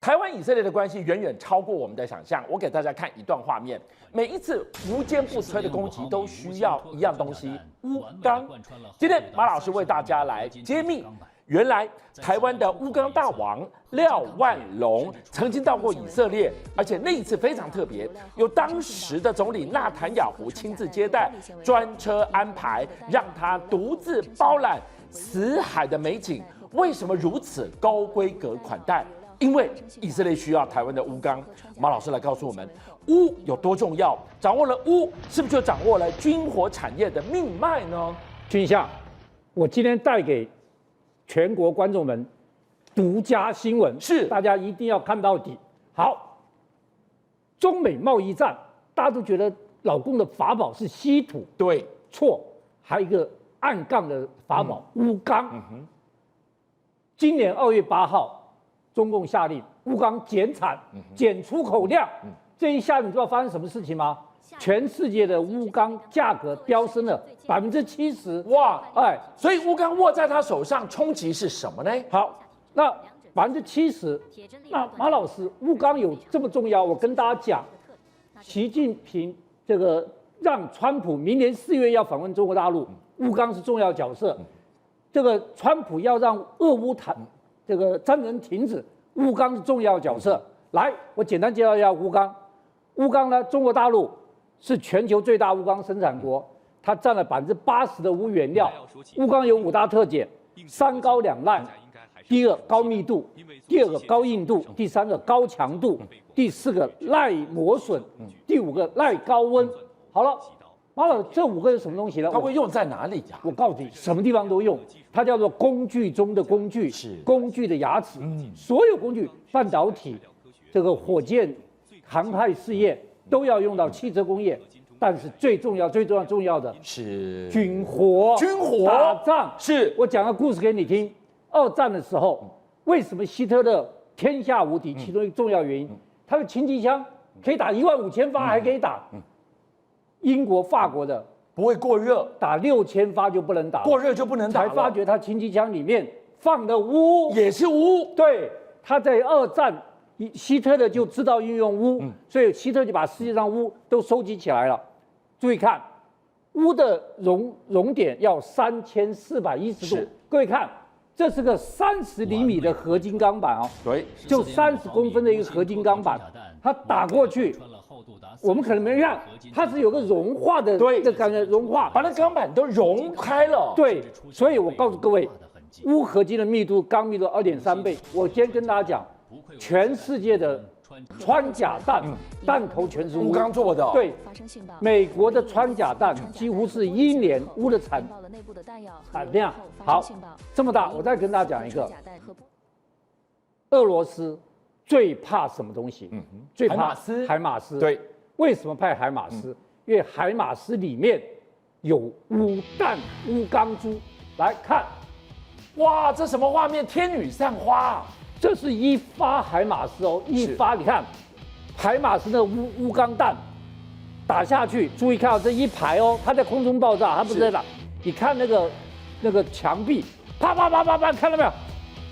台湾以色列的关系远远超过我们的想象。我给大家看一段画面，每一次无坚不摧的攻击都需要一样东西——钨钢。今天马老师为大家来揭秘，原来台湾的钨钢大王廖万龙曾经到过以色列，而且那一次非常特别，由当时的总理纳坦雅胡亲自接待，专车安排，让他独自包揽死海的美景。为什么如此高规格款待？因为以色列需要台湾的钨钢。马老师来告诉我们，钨有多重要？掌握了钨，是不是就掌握了军火产业的命脉呢？君相，我今天带给全国观众们独家新闻，是大家一定要看到底。好，中美贸易战，大家都觉得老共的法宝是稀土，对，错，还有一个暗杠的法宝钨钢。今年2月8号。中共下令钨钢减产、减出口量，这一下你知道发生什么事情吗？全世界的钨钢价格飙升了70%，哇，哎，所以钨钢握在他手上，冲击是什么呢？好，那70%，那马老师，钨钢有这么重要？我跟大家讲，习近平这个让川普明年4月要访问中国大陆，钨钢是重要角色。这个川普要让俄乌这个战争停止，钨钢是重要角色。来，我简单介绍一下钨钢。钨钢呢，中国大陆是全球最大钨钢生产国，它占了80%的钨原料。钨钢有5大特点：3高2烂。第二高密度，第二个高硬度，第三个高强度，第四个耐磨损，第五个耐高温。好了。马老，这5个是什么东西呢？它会用在哪里呀？我告诉你，什么地方都用。它叫做工具中的工具，是工具的牙齿。所有工具，半导体、这个火箭、航太事业都要用到汽车工业，但是最重要的是军火。打仗是。我讲个故事给你听。2战的时候，为什么希特勒天下无敌？其中一个重要原因，他的轻机枪可以打15000发，还可以打。英国、法国的不会过热，打6000发就不能打，过热就不能打了。才发觉他轻机枪里面放的钨也是钨。对，他在2战，希特勒就知道运用钨，所以希特勒就把世界上钨都收集起来了。注意看，钨的熔点要3410度。各位看，这是个30厘米的合金钢板哦，对，就30公分的一个合金钢板，它打过去。我们可能没看，它是有个融化的，对，这感觉融化，把那钢板都融开了。对，所以我告诉各位，钨合金的密度，钢密度2.3倍。我今天跟大家讲，全世界的穿甲弹弹头全是钨钢做的。对，美国的穿甲弹几乎是1年钨的产量。好，这么大，我再跟大家讲一个，俄罗斯最怕什么东西？最怕海马斯。对。为什么派海马斯？因为海马斯里面有钨弹、钨钢珠。来看，哇，这什么画面？天女散花，这是1发海马斯哦，1发。你看，海马斯的钨钢弹打下去，注意看到这一排哦，它在空中爆炸，它不是在打。你看那个墙壁，啪啪啪啪啪，看到没有？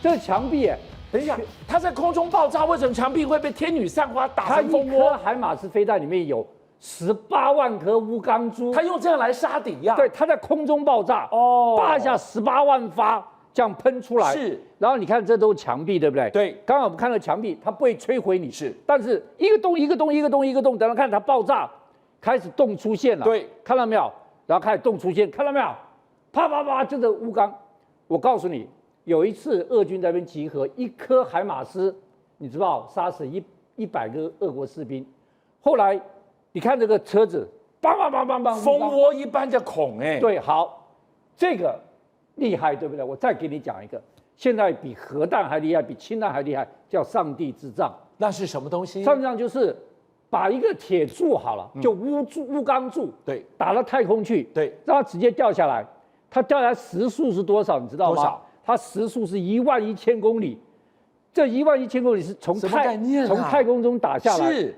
这个墙壁耶。等一下，它在空中爆炸，为什么墙壁会被天女散花打成蜂窝？它1颗海马斯飞弹里面有18万颗钨钢珠，它用这样来杀敌呀？对，它在空中爆炸，爆一下18万发这样喷出来。是，然后你看这都是墙壁，对不对？对，刚刚我们看到墙壁，它不会摧毁你，是，但是一个洞一个洞一个洞一个洞，等到看它爆炸，开始洞出现了，对，看到没有？然后开始洞出现，看到没有？啪啪啪，就是钨钢。我告诉你。有一次，俄军在那边集合，1颗海马斯，你知道杀死100个俄国士兵。后来，你看这个车子，梆梆梆梆梆，蜂窝一般的孔哎。对，好，这个厉害，对不对？我再给你讲一个，现在比核弹还厉害，比氢弹还厉害，叫上帝之杖。那是什么东西？上帝之杖就是把一个铁柱好了，就钨钢柱，对，打到太空去，对，让它直接掉下来。它掉下来时速是多少？你知道吗？多少？它时速是11000公里，这11000公里是从太空中打下来，是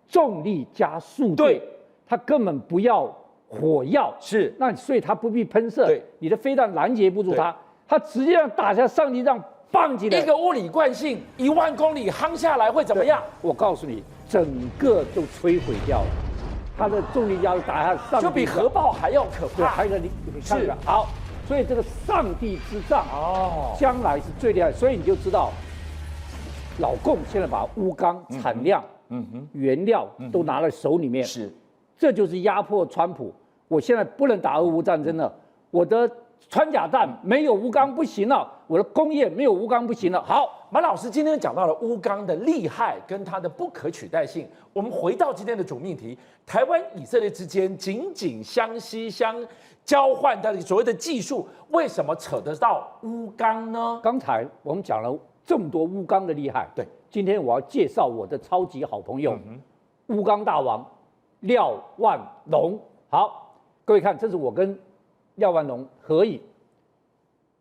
重力加速度，对，它根本不要火药，是，那所以它不必喷射，对，你的飞弹拦截不住它，它直接让打下上帝让棒进来，一个物理惯性10000公里夯下来会怎么样？我告诉你，整个都摧毁掉了。它的重力压力打下上，就比核爆还要可对，怕。还有一个你看看好，所以这个上帝之杖将来是最厉害，所以你就知道，老共现在把钨钢产量、原料都拿在手里面，是，这就是压迫川普。我现在不能打俄乌战争了，我的穿甲弹没有钨钢不行了，我的工业没有钨钢不行了。好，马老师今天讲到了钨钢的厉害跟它的不可取代性。我们回到今天的主命题，台湾以色列之间紧紧相惜相交换的所谓的技术，为什么扯得到钨钢呢？刚才我们讲了这么多钨钢的厉害，对，今天我要介绍我的超级好朋友，钨钢大王廖万龙。好，各位看，这是我跟廖万龙合影。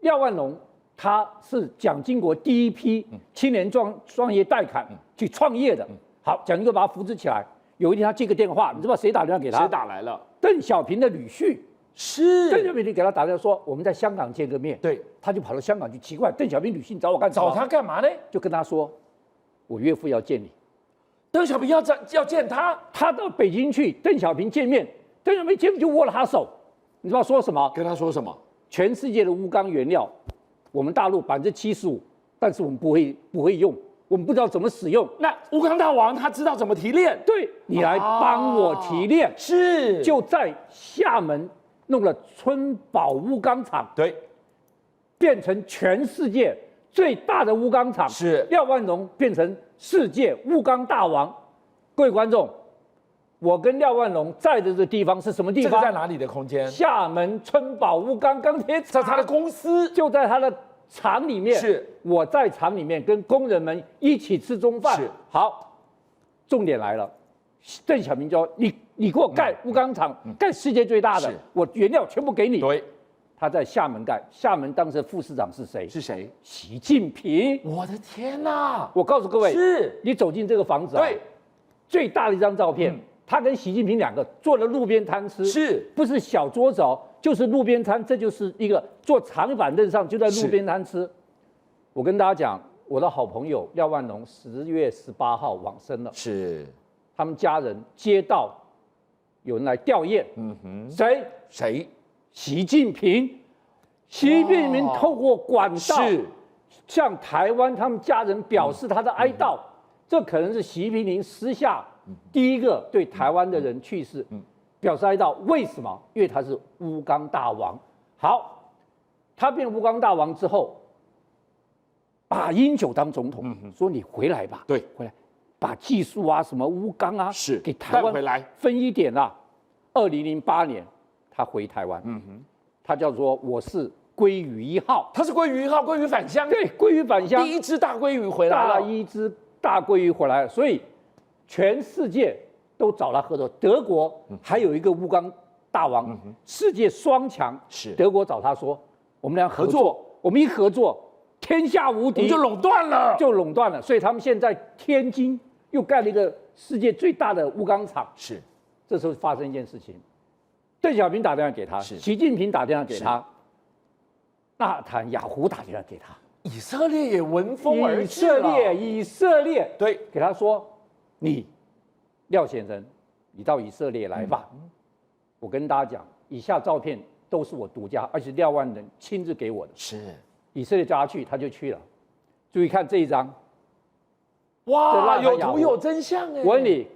廖万龙他是蒋经国第一批青年创业带坎去创业的。好，蒋经国把他扶持起来。有一天他接个电话，你知道谁打电话给他？谁打来了？邓小平的女婿。是邓小平给他打电话说，我们在香港见个面。对，他就跑到香港去，奇怪，邓小平女婿找我干什么？找他干嘛呢？就跟他说，我岳父要见你。邓小平要见他，他到北京去，邓小平见面，邓小平见面就握了他手，你知道说什么？跟他说什么？全世界的钨钢原料，我们大陆75%，但是我们不会用，我们不知道怎么使用。那钨钢大王他知道怎么提炼，对，你来帮我提炼。是，就在厦门弄了春宝钨钢厂，对，变成全世界最大的钨钢厂。是，廖万龙变成世界钨钢大王。各位观众，我跟廖万龙在的这个地方是什么地方？这个在哪里的空间？厦门春宝钨钢钢铁厂，在他的公司，就在他的厂里面。是，我在厂里面跟工人们一起吃中饭。是，好，重点来了，邓小平说你给我盖钨钢厂，盖世界最大的，我原料全部给你。对，他在厦门盖，厦门当时的副市长是谁？是谁？习近平。我的天哪！我告诉各位，是你走进这个房子，对，最大的一张照片，他跟习近平两个坐在路边摊吃，是不是小桌子哦？就是路边摊，这就是一个坐长板凳上就在路边摊吃。我跟大家讲，我的好朋友廖万龙10月18号往生了，是，他们家人接到有人来吊唁，谁？习近平。习近平透过管道向台湾他们家人表示他的哀悼，这可能是习近平私下第一个对台湾的人去世表示哀悼。为什么？因为他是钨钢大王。好，他变钨钢大王之后，马英九当总统，说你回来吧，对，回来，把技术啊，什么钨钢啊，是给台湾回来分一点啦。2008年他回台湾，他叫做我是鲑鱼1号，他是鲑鱼1号，鲑鱼返乡，对，鲑鱼返乡，第一只大鲑鱼回来了，第一只大鲑鱼回来了，所以全世界都找他合作。德国还有一个钨钢大王，世界双强，是德国找他说，我们俩合作，我们一合作，天下无敌，就垄断了，所以他们现在天津又盖了一个世界最大的钨钢厂。是，这时候发生一件事情，邓小平打电话给他，习近平打电话给他，纳坦雅胡打电话给他，以色列也闻风而至以色列对，给他说，你廖先生，你到以色列来吧。我跟大家讲，以下照片都是我独家，而且廖万人亲自给我的。是，以色列叫他去，他就去了。注意看这一张，哇，有图有真相哎！我问你，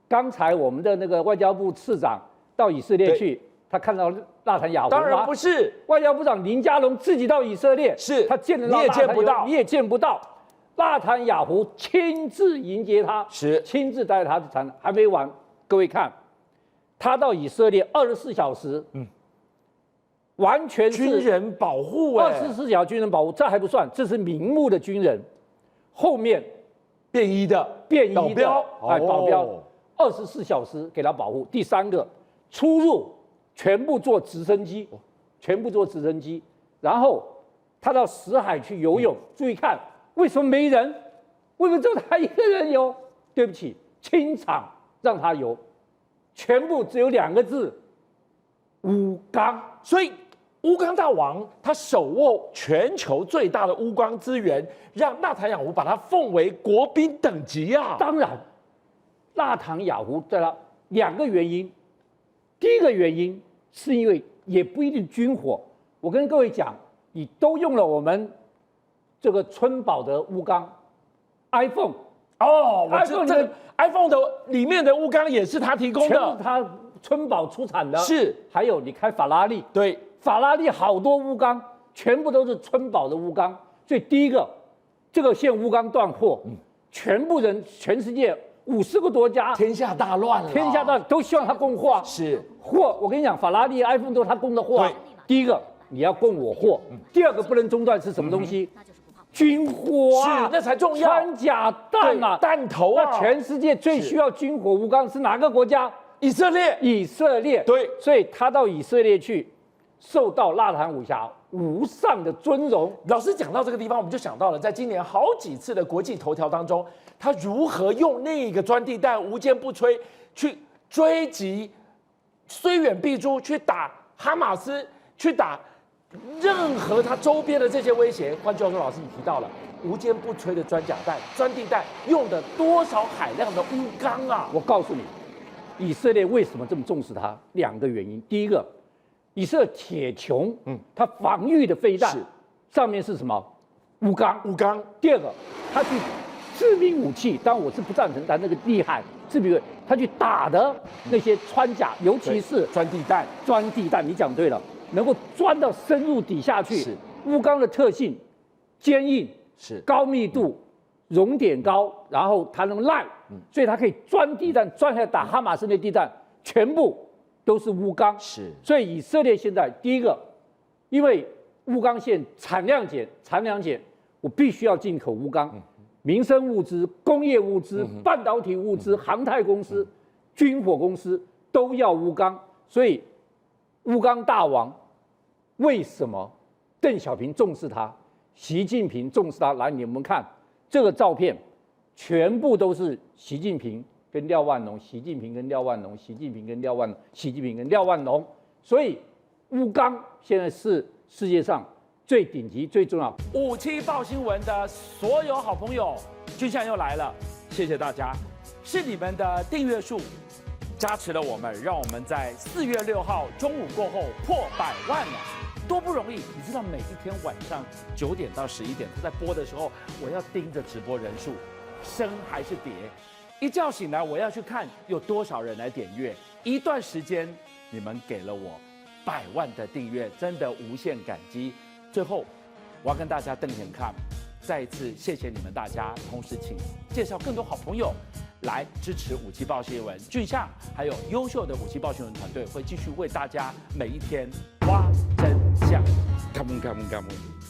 刚才我们的那个外交部次长到以色列去，他看到纳坦雅胡吗？当然不是，外交部长林佳龙自己到以色列，是他见得到，你也见不到，你也见不到。纳坦雅胡亲自迎接他，是亲自带他去谈，还没完。各位看，他到以色列24小时，完全是军人保护，24小时军人保护，这还不算，这是明目的军人，后面便衣的保镖，24小时给他保护。第三个，出入全部坐直升机，然后他到死海去游泳，注意看，为什么没人？为什么就他一个人游？对不起，清场让他游，全部只有2个字：钨钢。所以乌钢大王他手握全球最大的乌钢资源，让纳坦雅胡把它奉为国宾等级啊。当然，纳坦雅胡对了2个原因，第一个原因是因为也不一定军火。我跟各位讲，你都用了我们这个春宝的乌钢 ，iPhone 哦，我知道这个 iPhone 的里面的乌钢也是他提供全的，部它春宝出产的。是，还有你开法拉利，对，法拉利好多乌钢，全部都是春宝的乌钢。所以第一个，这个现乌钢断货，全部人全世界50个国家，天下大乱了，天下大都希望他供货。是货，我跟你讲，法拉利、iPhone 都是他供的货。对，第一个你要供我货，第二个不能中断是什么东西？军火啊，是，那才重要。穿甲弹啊，弹头啊，那全世界最需要军火乌钢是哪个国家？以色列。以色列。对，所以他到以色列去，受到纳坦武侠无上的尊荣。老师讲到这个地方，我们就想到了，在今年好几次的国际头条当中，他如何用那个钻地弹无坚不摧去追击，虽远必诛，去打哈马斯，去打任何他周边的这些威胁。换句话说，老师你提到了无坚不摧的钻甲弹、钻地弹用的多少海量的乌钢啊！我告诉你，以色列为什么这么重视它？2个原因。第一个，以色列铁穹，它防御的飞弹是上面是什么？乌钢。乌钢。第二个，它去致命武器，当然我是不赞成，但那个厉害，致命它去打的那些穿甲，尤其是钻地弹。钻地弹，你讲对了，能够钻到深入底下去。是乌钢的特性，坚硬，是高密度，熔点高，然后它能烂，所以它可以钻地弹，钻下来打哈马斯的地弹，全部都是乌钢。是，所以以色列现在第一个，因为乌钢线产量减，我必须要进口乌钢，民生物资、工业物资、半导体物资、航太公司、军火公司都要乌钢，所以乌钢大王为什么邓小平重视他，习近平重视他？来，你们看这个照片，全部都是习近平跟廖万龙，习近平跟廖万龙，习近平跟廖万龙，习近平跟廖万龙，所以乌钢现在是世界上最顶级、最重要。57报新闻的所有好朋友，俊相又来了，谢谢大家，是你们的订阅数加持了我们，让我们在4月6号中午过后破100万了，多不容易！你知道每一天晚上9点到11点，他在播的时候，我要盯着直播人数升还是跌，一觉醒来我要去看有多少人来点阅。一段时间你们给了我100万的订阅，真的无限感激。最后，我要跟大家瞪眼看，再一次谢谢你们大家，同时请介绍更多好朋友来支持57报新闻。俊相还有优秀的57报新闻团队会继续为大家每一天挖真相。Come on, come on, come on.